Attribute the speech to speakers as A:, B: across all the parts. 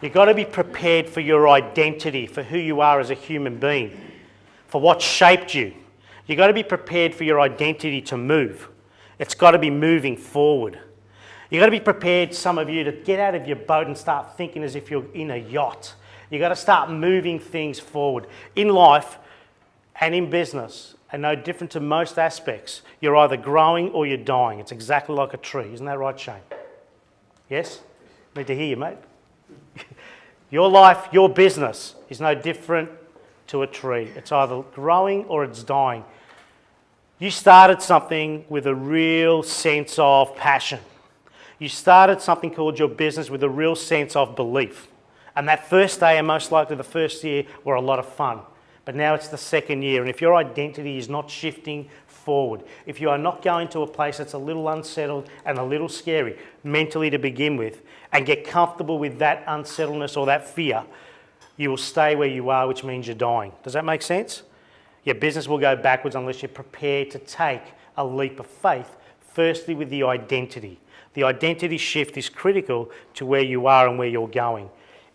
A: You've got to be prepared for your identity, for who you are as a human being, for what shaped you. You've got to be prepared for your identity to move. It's got to be moving forward. You've got to be prepared, some of you, to get out of your boat and start thinking as if you're in a yacht. You've got to start moving things forward. In life and in business, and no different to most aspects, you're either growing or you're dying. It's exactly like a tree. Isn't that right, Shane? Yes? Need to hear you, mate. Your life, your business is no different to a tree. It's either growing or it's dying. You started something with a real sense of passion. You started something called your business with a real sense of belief. And that first day, and most likely the first year, were a lot of fun. But now it's the second year, and if your identity is not shifting forward, if you are not going to a place that's a little unsettled and a little scary mentally to begin with, and get comfortable with that unsettledness or that fear, you will stay where you are, which means you're dying. Does that make sense? Your business will go backwards unless you're prepared to take a leap of faith, firstly with the identity. The identity shift is critical to where you are and where you're going.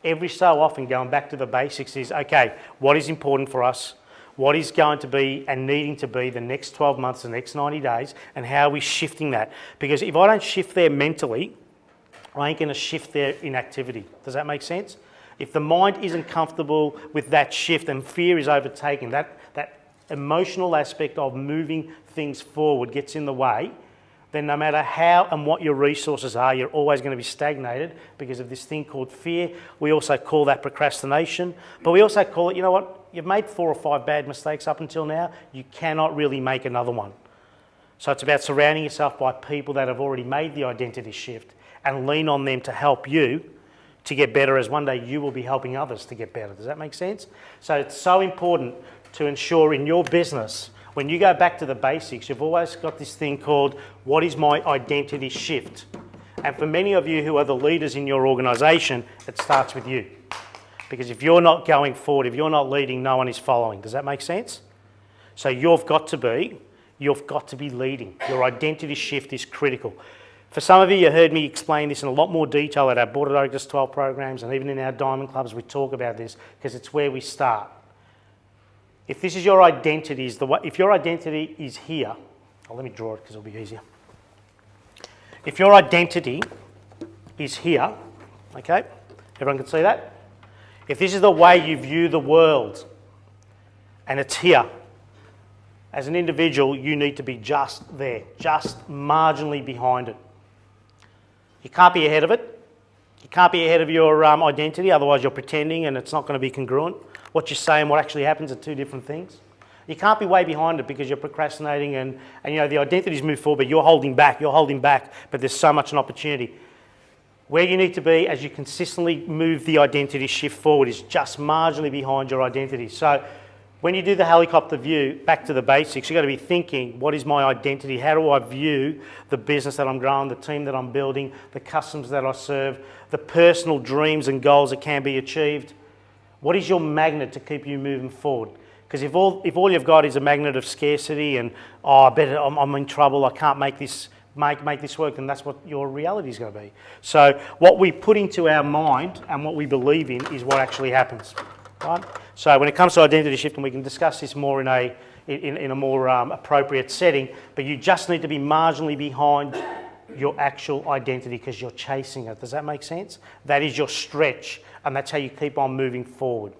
A: Every so often, going back to the basics is, okay, what is important for us? What is going to be and needing to be the next 12 months, the next 90 days, and how are we shifting that? Because if I don't shift there mentally, I ain't going to shift there in activity. Does that make sense? If the mind isn't comfortable with that shift and fear is overtaking, that emotional aspect of moving things forward gets in the way, then no matter how and what your resources are, you're always going to be stagnated because of this thing called fear. We also call that procrastination, but we also call it, you know what, you've made 4 or 5 bad mistakes up until now, you cannot really make another one. So it's about surrounding yourself by people that have already made the identity shift and lean on them to help you to get better, as one day you will be helping others to get better. Does that make sense? So it's so important to ensure in your business, when you go back to the basics, you've always got this thing called, what is my identity shift? And for many of you who are the leaders in your organisation, it starts with you. Because if you're not going forward, if you're not leading, no one is following. Does that make sense? So you've got to be leading. Your identity shift is critical. For some of you, you heard me explain this in a lot more detail at our Board of Directors 12 programs, and even in our Diamond Clubs, we talk about this because it's where we start. If this is your identity, if your identity is here, let me draw it because it'll be easier. If your identity is here, okay, everyone can see that? If this is the way you view the world and it's here, as an individual, you need to be just there, just marginally behind it. You can't be ahead of it. You can't be ahead of your identity, otherwise you're pretending and it's not going to be congruent. What you say and what actually happens are two different things. You can't be way behind it because you're procrastinating and you know the identities move forward, but you're holding back, but there's so much an opportunity. Where you need to be as you consistently move the identity shift forward is just marginally behind your identity. So when you do the helicopter view, back to the basics, you've got to be thinking, what is my identity? How do I view the business that I'm growing, the team that I'm building, the customers that I serve, the personal dreams and goals that can be achieved? What is your magnet to keep you moving forward? Because if all you've got is a magnet of scarcity and, oh, I bet I'm in trouble, I can't make this work, then that's what your reality is going to be. So what we put into our mind and what we believe in is what actually happens. Right? So when it comes to identity shift, and we can discuss this more in a more appropriate setting, but you just need to be marginally behind your actual identity because you're chasing it. Does that make sense? That is your stretch, and that's how you keep on moving forward.